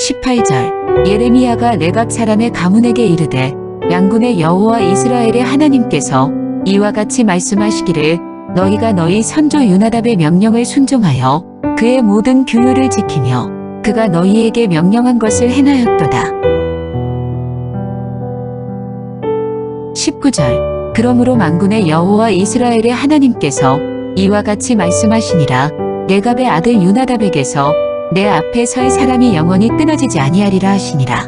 18절 예레미야가 레갑 사람의 가문에게 이르되 만군의 여호와 이스라엘의 하나님께서 이와 같이 말씀하시기를 너희가 너희 선조 요나답의 명령을 순종하여 그의 모든 규율을 지키며 그가 너희에게 명령한 것을 행하였도다. 19절 그러므로 만군의 여호와 이스라엘의 하나님께서 이와 같이 말씀하시니라 레갑의 아들 요나답에게서 내 앞에 설 사람이 영원히 끊어지지 아니하리라 하시니라.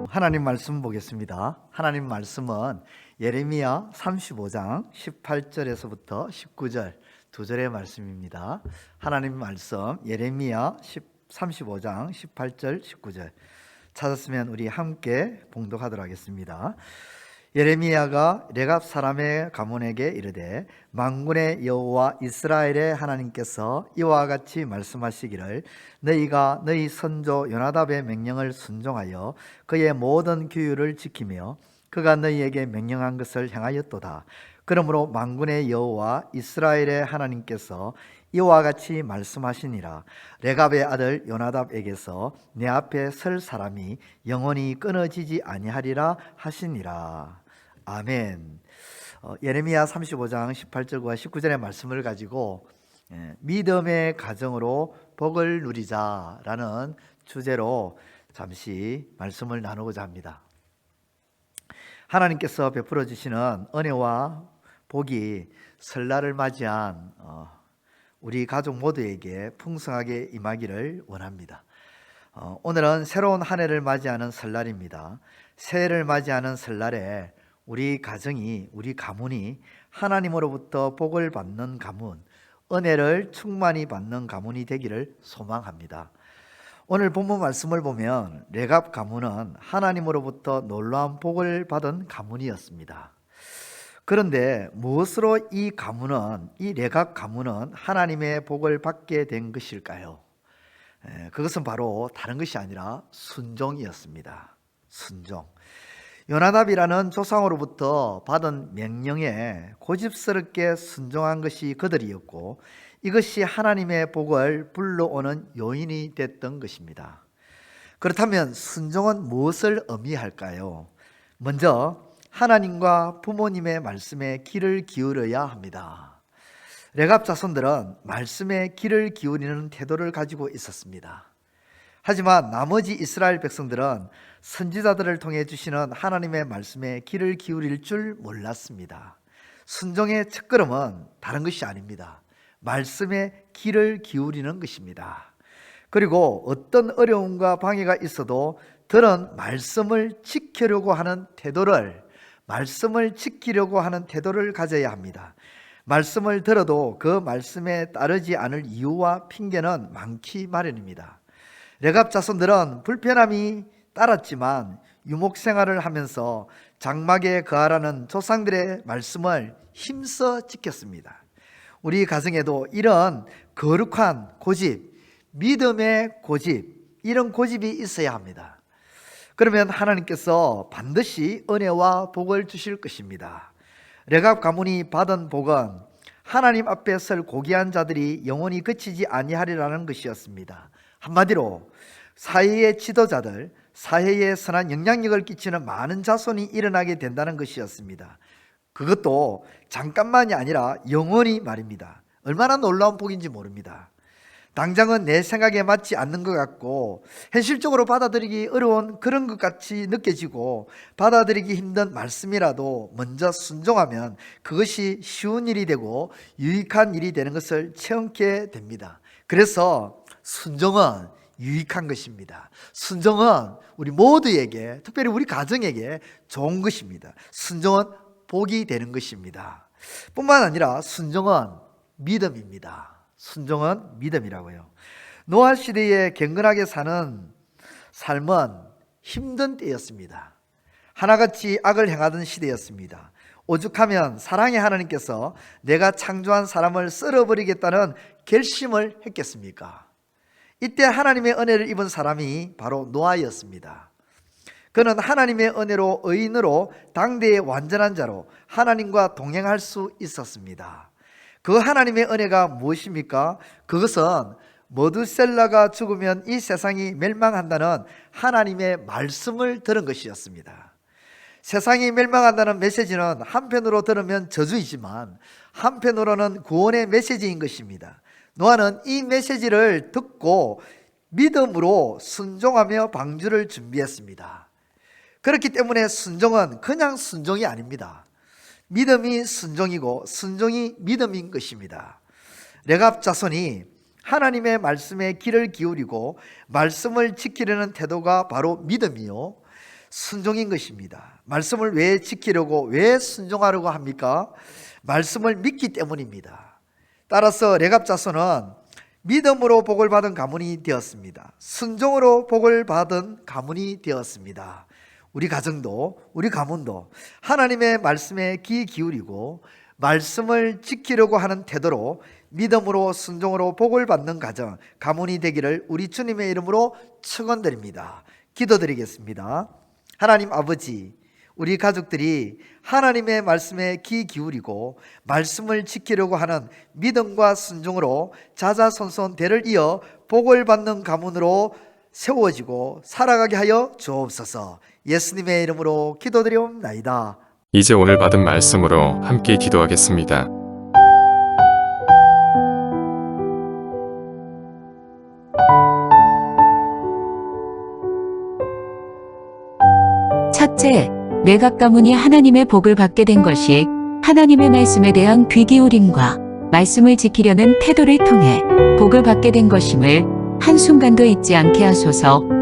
하나님 말씀 보겠습니다. 하나님 말씀은 예레미야 35장 18절에서부터 19절 두 절의 말씀입니다. 하나님 말씀 예레미야 35장 18절 19절 찾았으면 우리 함께 봉독하도록 하겠습니다. 예레미야가 레갑 사람의 가문에게 이르되 만군의 여호와 이스라엘의 하나님께서 이와 같이 말씀하시기를 너희가 너희 선조 요나답의 명령을 순종하여 그의 모든 규율을 지키며 그가 너희에게 명령한 것을 행하였도다. 그러므로 만군의 여호와 이스라엘의 하나님께서 이와 같이 말씀하시니라 레갑의 아들 요나답에게서 내 앞에 설 사람이 영원히 끊어지지 아니하리라 하시니라. 아멘. 예레미야 35장 18절과 19절의 말씀을 가지고 믿음의 가정으로 복을 누리자라는 주제로 잠시 말씀을 나누고자 합니다. 하나님께서 베풀어 주시는 은혜와 복이 설날을 맞이한 우리 가족 모두에게 풍성하게 임하기를 원합니다. 오늘은 새로운 한 해를 맞이하는 설날입니다. 새해를 맞이하는 설날에 우리 가정이, 우리 가문이 하나님으로부터 복을 받는 가문, 은혜를 충만히 받는 가문이 되기를 소망합니다. 오늘 본문 말씀을 보면 레갑 가문은 하나님으로부터 놀라운 복을 받은 가문이었습니다. 그런데 무엇으로 이 레갑 가문은 하나님의 복을 받게 된 것일까요? 그것은 바로 다른 것이 아니라 순종이었습니다. 순종. 요나답이라는 조상으로부터 받은 명령에 고집스럽게 순종한 것이 그들이었고 이것이 하나님의 복을 불러오는 요인이 됐던 것입니다. 그렇다면 순종은 무엇을 의미할까요? 먼저 하나님과 부모님의 말씀에 귀를 기울여야 합니다. 레갑 자손들은 말씀에 귀를 기울이는 태도를 가지고 있었습니다. 하지만 나머지 이스라엘 백성들은 선지자들을 통해 주시는 하나님의 말씀에 귀를 기울일 줄 몰랐습니다. 순종의 첫걸음은 다른 것이 아닙니다. 말씀에 귀를 기울이는 것입니다. 그리고 어떤 어려움과 방해가 있어도 들은 말씀을 지키려고 하는 태도를 가져야 합니다. 말씀을 들어도 그 말씀에 따르지 않을 이유와 핑계는 많기 마련입니다. 레갑 자손들은 불편함이 따랐지만 유목생활을 하면서 장막에 거하라는 조상들의 말씀을 힘써 지켰습니다. 우리 가정에도 이런 거룩한 고집, 믿음의 고집, 이런 고집이 있어야 합니다. 그러면 하나님께서 반드시 은혜와 복을 주실 것입니다. 레갑 가문이 받은 복은 하나님 앞에 설 고귀한 자들이 영원히 그치지 아니하리라는 것이었습니다. 한마디로 사회의 지도자들, 사회에 선한 영향력을 끼치는 많은 자손이 일어나게 된다는 것이었습니다. 그것도 잠깐만이 아니라 영원히 말입니다. 얼마나 놀라운 복인지 모릅니다. 당장은 내 생각에 맞지 않는 것 같고 현실적으로 받아들이기 어려운 그런 것 같이 느껴지고 받아들이기 힘든 말씀이라도 먼저 순종하면 그것이 쉬운 일이 되고 유익한 일이 되는 것을 체험케 됩니다. 그래서 순종은 유익한 것입니다. 순종은 우리 모두에게, 특별히 우리 가정에게 좋은 것입니다. 순종은 복이 되는 것입니다. 뿐만 아니라 순종은 믿음입니다. 순종은 믿음이라고요. 노아 시대에 경건하게 사는 삶은 힘든 때였습니다. 하나같이 악을 행하던 시대였습니다. 오죽하면 사랑의 하나님께서 내가 창조한 사람을 썰어버리겠다는 결심을 했겠습니까? 이때 하나님의 은혜를 입은 사람이 바로 노아였습니다. 그는 하나님의 은혜로 의인으로 당대의 완전한 자로 하나님과 동행할 수 있었습니다. 그 하나님의 은혜가 무엇입니까? 그것은 머두셀라가 죽으면 이 세상이 멸망한다는 하나님의 말씀을 들은 것이었습니다. 세상이 멸망한다는 메시지는 한편으로 들으면 저주이지만 한편으로는 구원의 메시지인 것입니다. 노아는 이 메시지를 듣고 믿음으로 순종하며 방주를 준비했습니다. 그렇기 때문에 순종은 그냥 순종이 아닙니다. 믿음이 순종이고 순종이 믿음인 것입니다. 레갑 자손이 하나님의 말씀에 귀를 기울이고 말씀을 지키려는 태도가 바로 믿음이요 순종인 것입니다. 말씀을 왜 지키려고 왜 순종하려고 합니까? 말씀을 믿기 때문입니다. 따라서 레갑 자손은 믿음으로 복을 받은 가문이 되었습니다. 순종으로 복을 받은 가문이 되었습니다. 우리 가정도 우리 가문도 하나님의 말씀에 귀 기울이고 말씀을 지키려고 하는 태도로 믿음으로 순종으로 복을 받는 가문이 되기를 우리 주님의 이름으로 축원드립니다. 기도드리겠습니다. 하나님 아버지, 우리 가족들이 하나님의 말씀에 귀 기울이고 말씀을 지키려고 하는 믿음과 순종으로 자자손손 대를 이어 복을 받는 가문으로 세워지고 살아가게 하여 주옵소서. 예수님의 이름으로 기도드리옵나이다. 이제 오늘 받은 말씀으로 함께 기도하겠습니다. 첫째, 레갑 가문이 하나님의 복을 받게 된 것이 하나님의 말씀에 대한 귀 기울임과 말씀을 지키려는 태도를 통해 복을 받게 된 것임을 한순간도 잊지 않게 하소서.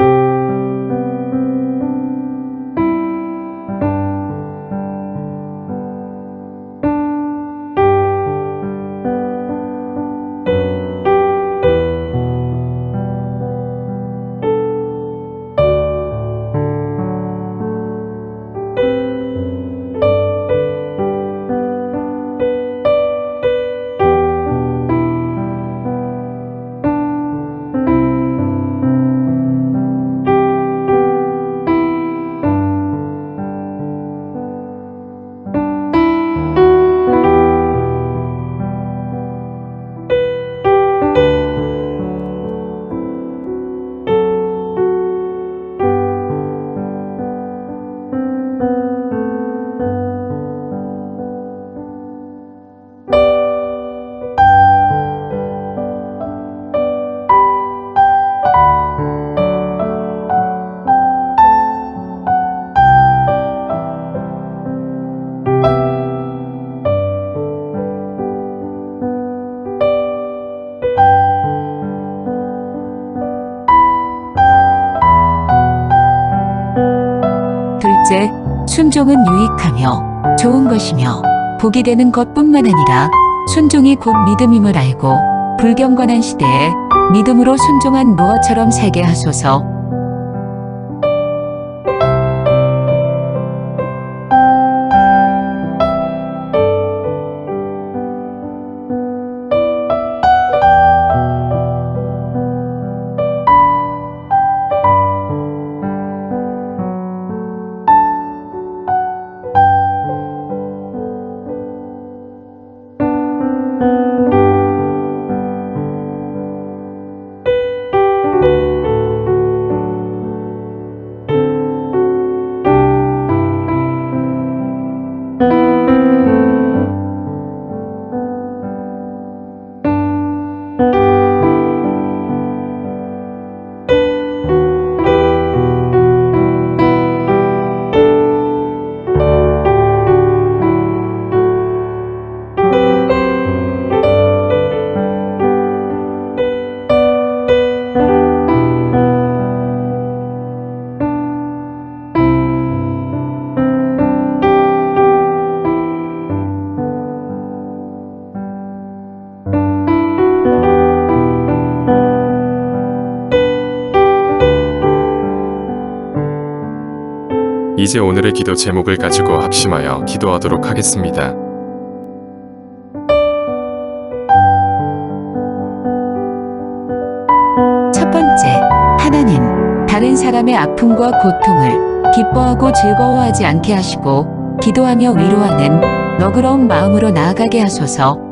둘째, 순종은 유익하며 좋은 것이며 복이 되는 것뿐만 아니라 순종이 곧 믿음임을 알고 불경건한 시대에 믿음으로 순종한 노아처럼 살게 하소서. 이제 오늘의 기도 제목을 가지고 합심하여 기도하도록 하겠습니다. 첫 번째, 하나님, 다른 사람의 아픔과 고통을 기뻐하고 즐거워하지 않게 하시고 기도하며 위로하는 너그러운 마음으로 나아가게 하소서.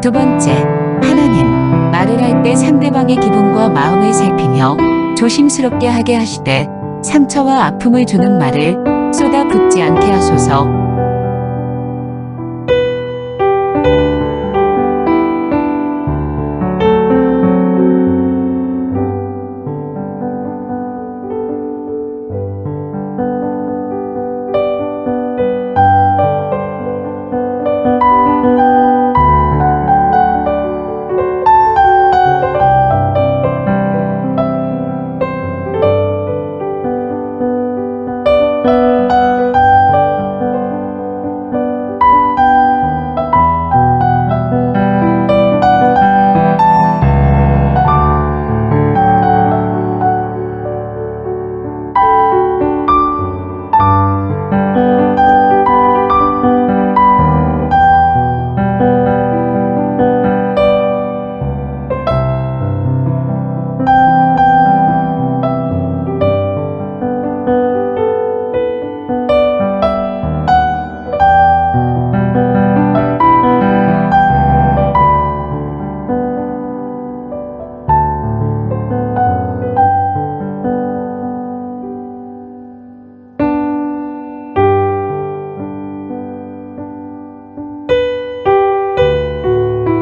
두 번째, 하나님, 말을 할 때 상대방의 기분과 마음을 살피며 조심스럽게 하게 하시되 상처와 아픔을 주는 말을 쏟아붓지 않게 하소서.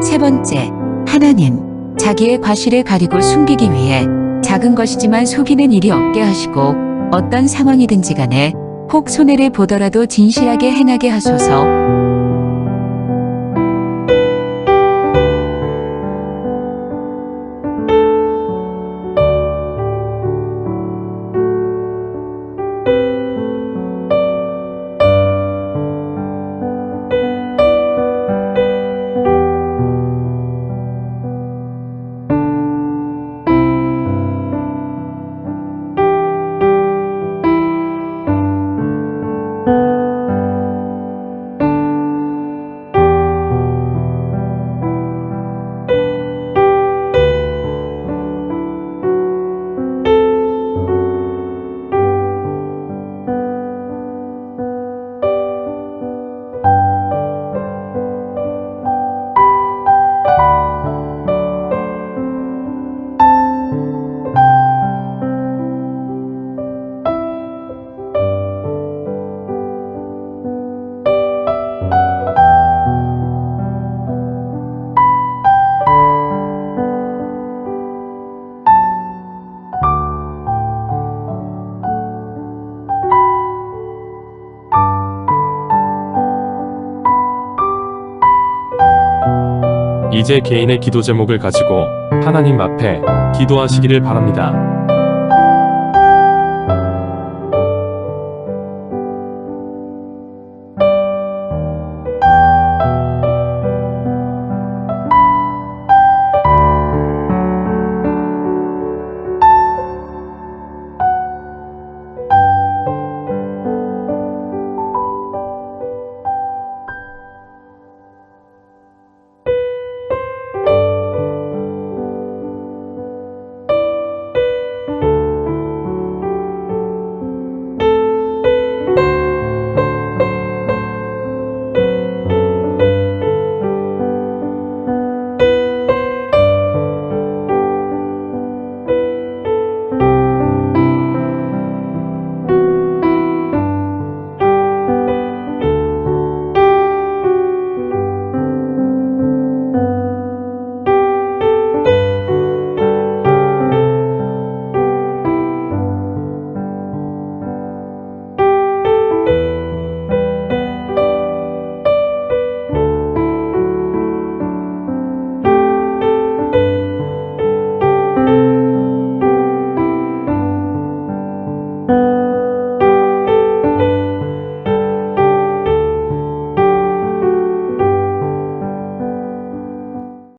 세 번째, 하나님, 자기의 과실을 가리고 숨기기 위해 작은 것이지만 속이는 일이 없게 하시고 어떤 상황이든지 간에 혹 손해를 보더라도 진실하게 행하게 하소서. 이제 개인의 기도 제목을 가지고 하나님 앞에 기도하시기를 바랍니다. 아멘.